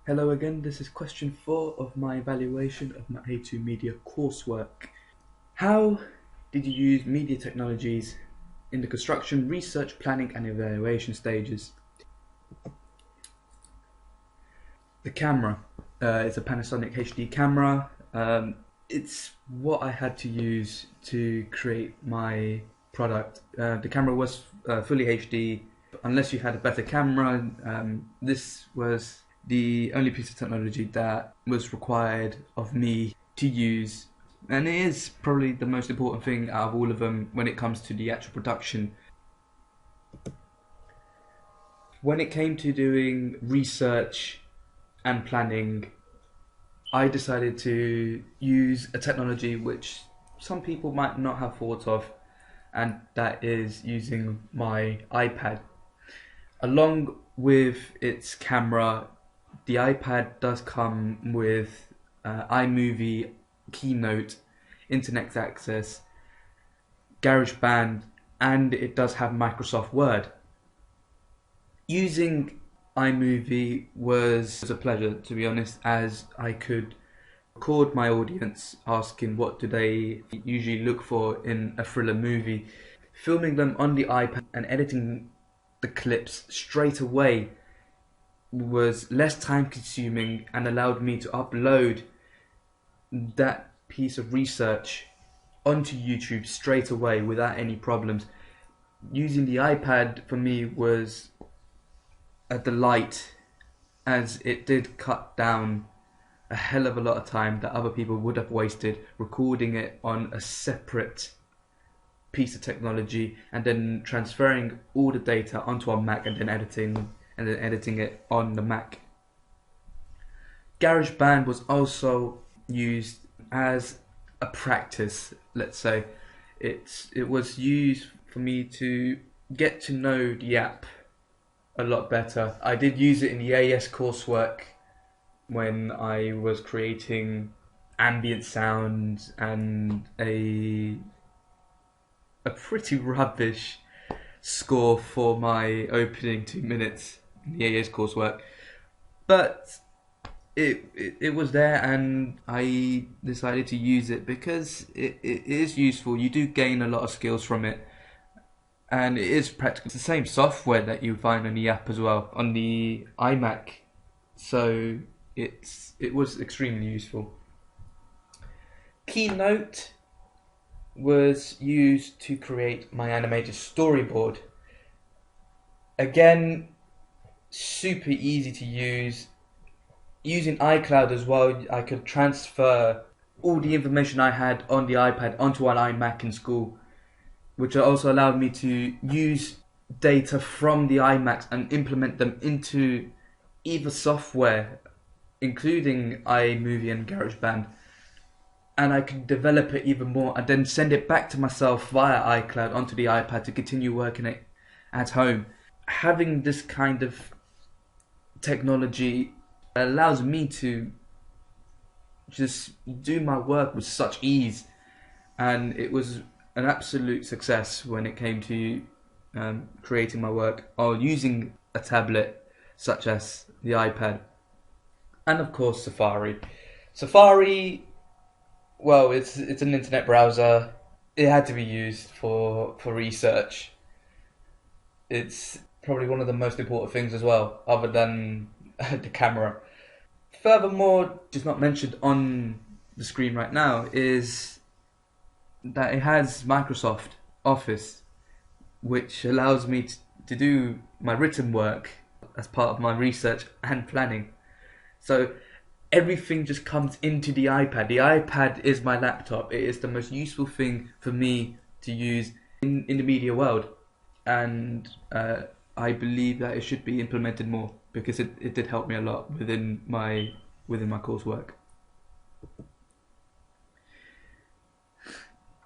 Hello again, this is question 4 of my evaluation of my A2 Media coursework. How did you use media technologies in the construction, research, planning and evaluation stages? The camera is a Panasonic HD camera. It's what I had to use to create my product. The camera was fully HD. Unless you had a better camera, this was the only piece of technology that was required of me to use, and it is probably the most important thing out of all of them when it comes to the actual production. When it came to doing research and planning, I decided to use a technology which some people might not have thought of, and that is using my iPad. Along with its camera, the iPad does come with iMovie, Keynote, Internet Access, GarageBand, and it does have Microsoft Word. Using iMovie was a pleasure, to be honest, as I could record my audience asking what do they usually look for in a thriller movie, filming them on the iPad and editing the clips straight away was less time consuming and allowed me to upload that piece of research onto YouTube straight away without any problems. Using the iPad for me was a delight, as it did cut down a hell of a lot of time that other people would have wasted recording it on a separate piece of technology and then transferring all the data onto a Mac and then editing it on the Mac. GarageBand was also used as a practice, let's say. It was used for me to get to know the app a lot better. I did use it in the AS coursework when I was creating ambient sounds and a pretty rubbish score for my opening 2 minutes in the AS coursework, but it was there and I decided to use it because it is useful. You do gain a lot of skills from it, and it is practical. It's the same software that you find on the app as well on the iMac, so it was extremely useful. Keynote was used to create my animated storyboard. Again, super easy to use. Using iCloud as well, I could transfer all the information I had on the iPad onto an iMac in school, which also allowed me to use data from the iMacs and implement them into either software, including iMovie and GarageBand. And I could develop it even more and then send it back to myself via iCloud onto the iPad to continue working it at home. Having this kind of technology allows me to just do my work with such ease, and it was an absolute success when it came to creating my work or using a tablet such as the iPad. And of course Safari. Well, it's an internet browser. It had to be used for research. It's probably one of the most important things as well, other than the camera. Furthermore, just not mentioned on the screen right now, is that it has Microsoft Office, which allows me to do my written work as part of my research and planning. So everything just comes into the iPad. The iPad is my laptop. It is the most useful thing for me to use in the media world, and I believe that it should be implemented more because it did help me a lot within my coursework.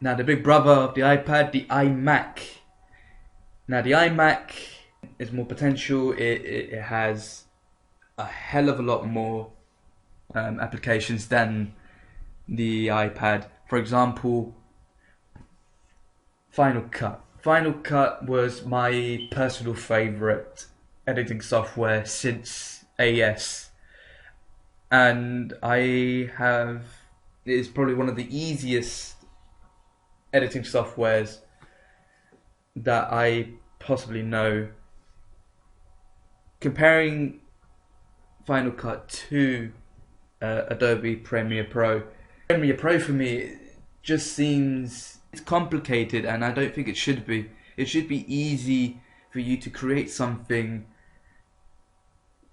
Now the big brother of the iPad, the iMac. Now the iMac is more potential. It has a hell of a lot more applications than the iPad. For example, Final Cut. Final Cut was my personal favourite editing software since AS, and it's probably one of the easiest editing softwares that I possibly know. Comparing Final Cut to Adobe Premiere Pro. Premiere Pro for me just seems it's complicated, and I don't think it should be. It should be easy for you to create something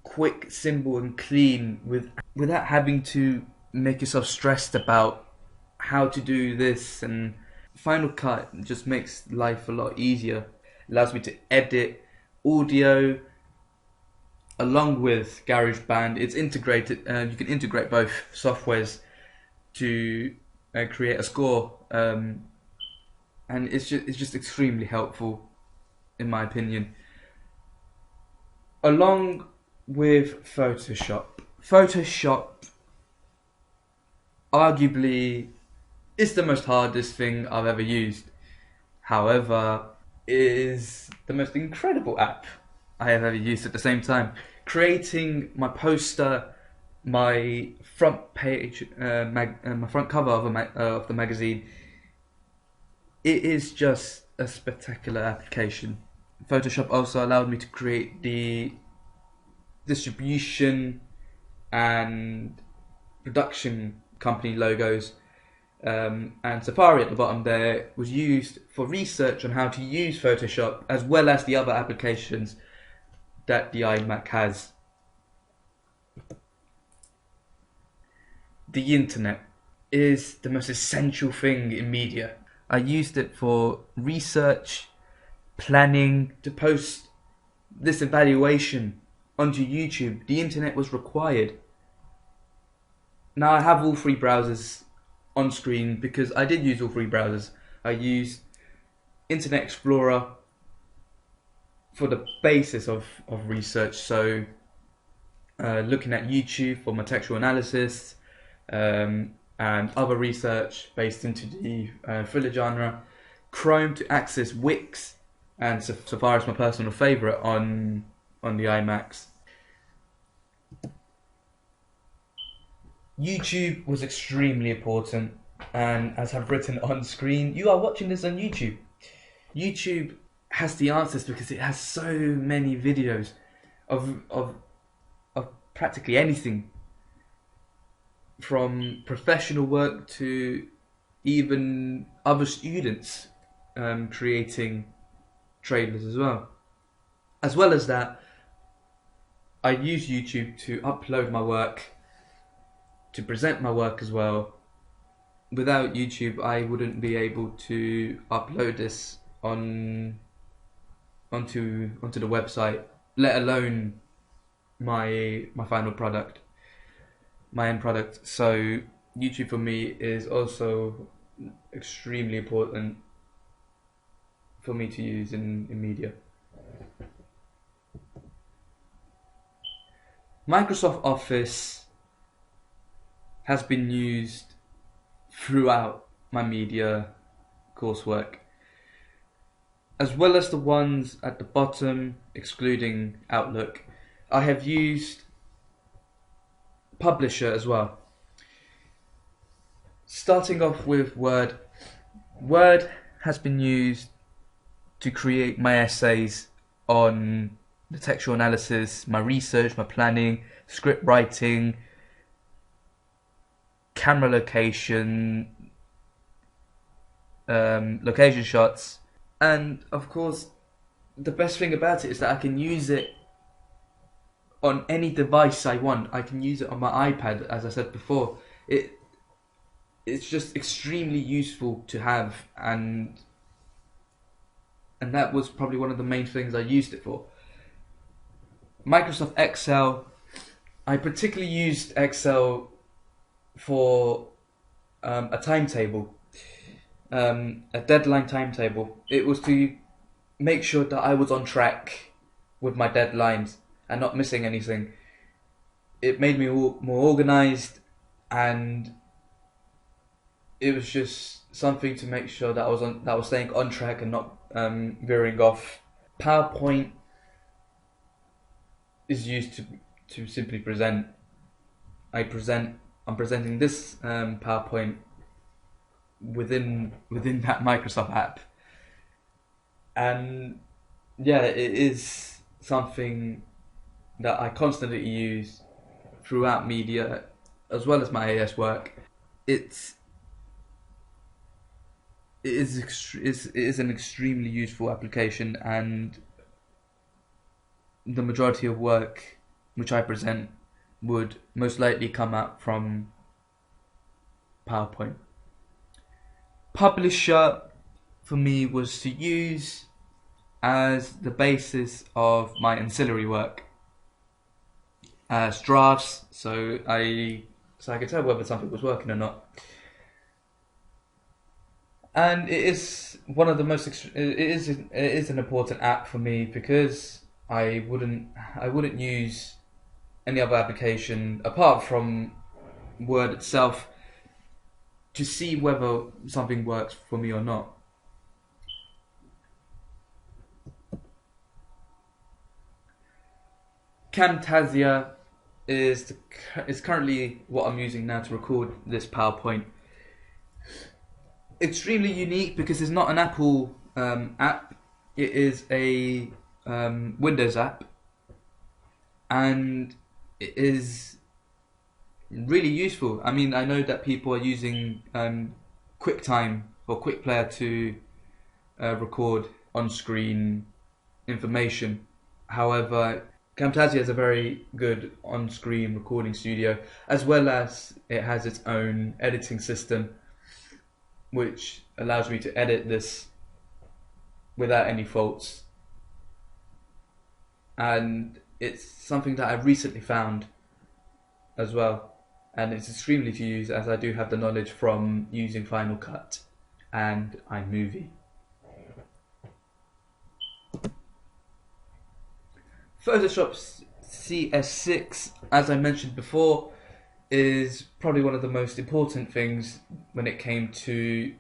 quick, simple, and clean without having to make yourself stressed about how to do this. And Final Cut just makes life a lot easier. It allows me to edit audio along with GarageBand. It's integrated. You can integrate both softwares to create a score, and it's just extremely helpful, in my opinion. Along with Photoshop, arguably is the most hardest thing I've ever used. However, it is the most incredible app I have ever used at the same time. Creating my poster, my front page, my front cover of the magazine, it is just a spectacular application. Photoshop also allowed me to create the distribution and production company logos, and Safari at the bottom there was used for research on how to use Photoshop, as well as the other applications that the iMac has. The internet is the most essential thing in media. I used it for research, planning, to post this evaluation onto YouTube. The internet was required. Now I have all three browsers on screen because I did use all three browsers. I used Internet Explorer for the basis of research, so looking at YouTube for my textual analysis, and other research based into the thriller genre, Chrome to access Wix, and Safari is my personal favourite on the iMacs. YouTube was extremely important, and as I've written on screen, you are watching this on YouTube. YouTube has the answers because it has so many videos of practically anything, from professional work to even other students creating trailers as well. As well as that, I use YouTube to upload my work, to present my work as well. Without YouTube, I wouldn't be able to upload this onto the website, let alone my final product, my end product. So YouTube for me is also extremely important for me to use in media. Microsoft Office has been used throughout my media coursework, as well as the ones at the bottom, excluding Outlook. I have used Publisher as well. Starting off with Word. Word has been used to create my essays on the textual analysis, my research, my planning, script writing, camera location, location shots, and of course the best thing about it is that I can use it on any device I want. I can use it on my iPad, as I said before. It's just extremely useful to have, and that was probably one of the main things I used it for. Microsoft Excel. I particularly used Excel for a timetable, a deadline timetable. It was to make sure that I was on track with my deadlines and not missing anything. It made me more organized, and it was just something to make sure that I was staying on track and not veering off. PowerPoint is used to simply present. I'm presenting this PowerPoint within that Microsoft app, and yeah, it is something that I constantly use throughout media as well as my AS work. It's it is an extremely useful application, and the majority of work which I present would most likely come out from PowerPoint. Publisher for me was to use as the basis of my ancillary work as drafts, so I could tell whether something was working or not. And it is one of the most. It is an important app for me because I wouldn't use any other application apart from Word itself to see whether something works for me or not. Camtasia is currently what I'm using now to record this PowerPoint. Extremely unique because it's not an Apple app. It is a Windows app, and it is really useful. I mean, I know that people are using QuickTime or QuickPlayer to record on-screen information. However, Camtasia is a very good on-screen recording studio, as well as it has its own editing system, which allows me to edit this without any faults. And it's something that I've recently found as well, and it's extremely to use as I do have the knowledge from using Final Cut and iMovie. Photoshop CS6, as I mentioned before, is probably one of the most important things when it came to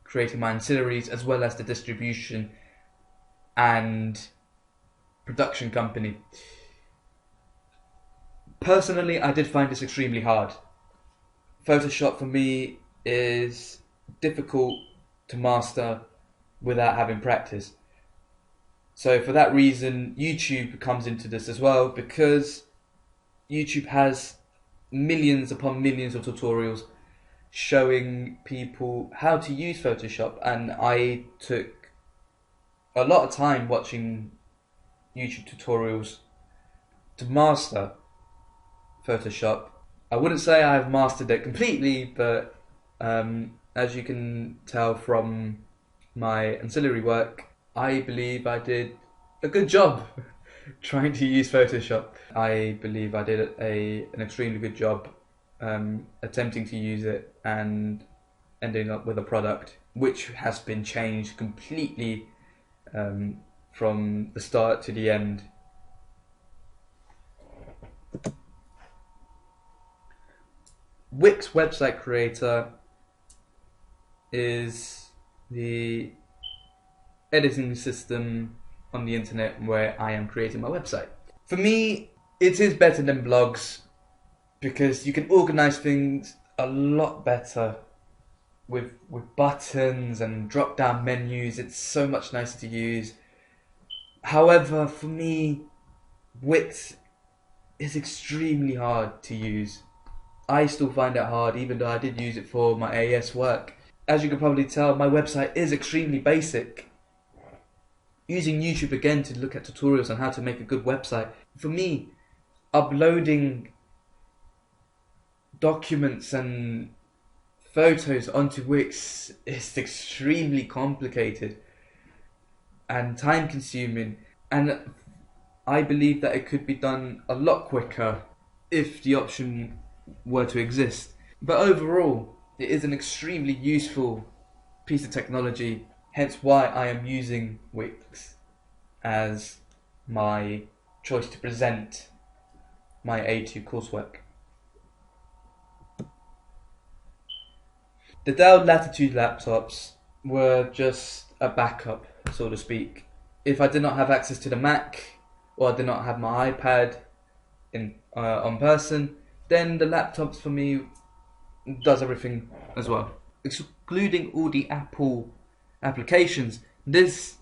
creating my ancillaries, as well as the distribution and production company. Personally, I did find this extremely hard. Photoshop for me is difficult to master without having practice. So for that reason, YouTube comes into this as well, because YouTube has millions upon millions of tutorials showing people how to use Photoshop, and I took a lot of time watching YouTube tutorials to master Photoshop. I wouldn't say I've mastered it completely, but as you can tell from my ancillary work, I believe I did a good job trying to use Photoshop. I believe I did an extremely good job attempting to use it and ending up with a product which has been changed completely from the start to the end. Wix Website Creator is the editing system on the internet where I am creating my website. For me, it is better than blogs because you can organize things a lot better with buttons and drop down menus. It's so much nicer to use. However, for me, Wix is extremely hard to use. I still find it hard, even though I did use it for my AS work. As you can probably tell, my website is extremely basic. Using YouTube again to look at tutorials on how to make a good website. For me, uploading documents and photos onto Wix is extremely complicated and time consuming, and I believe that it could be done a lot quicker if the option were to exist. But overall, it is an extremely useful piece of technology, hence why I am using Wix as my choice to present my A2 coursework. The Dell Latitude laptops were just a backup, so to speak. If I did not have access to the Mac, or I did not have my iPad on person, then the laptops for me does everything as well. Excluding all the Apple applications, this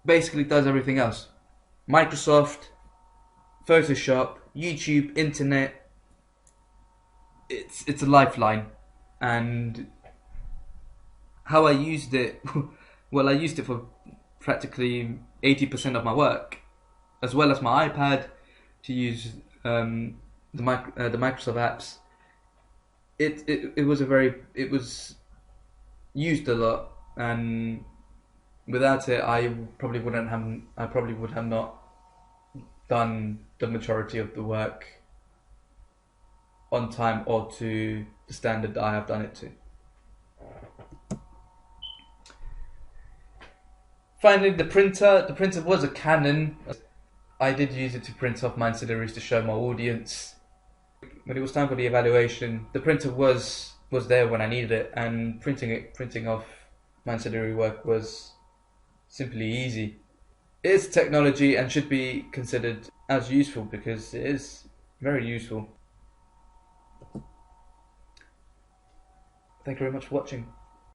basically does everything else. Microsoft, Photoshop, YouTube, internet. It's a lifeline. And how I used it, well, I used it for practically 80% of my work, as well as my iPad to use the Microsoft apps. It was used a lot, and without it, I probably would have not done the majority of the work on time or to the standard that I have done it to. Finally, the printer. The printer was a Canon. I did use it to print off my ancillaries to show my audience. When it was time for the evaluation, the printer was there when I needed it, and printing off my ancillary work was simply easy. It is technology and should be considered as useful because it is very useful. Thank you very much for watching.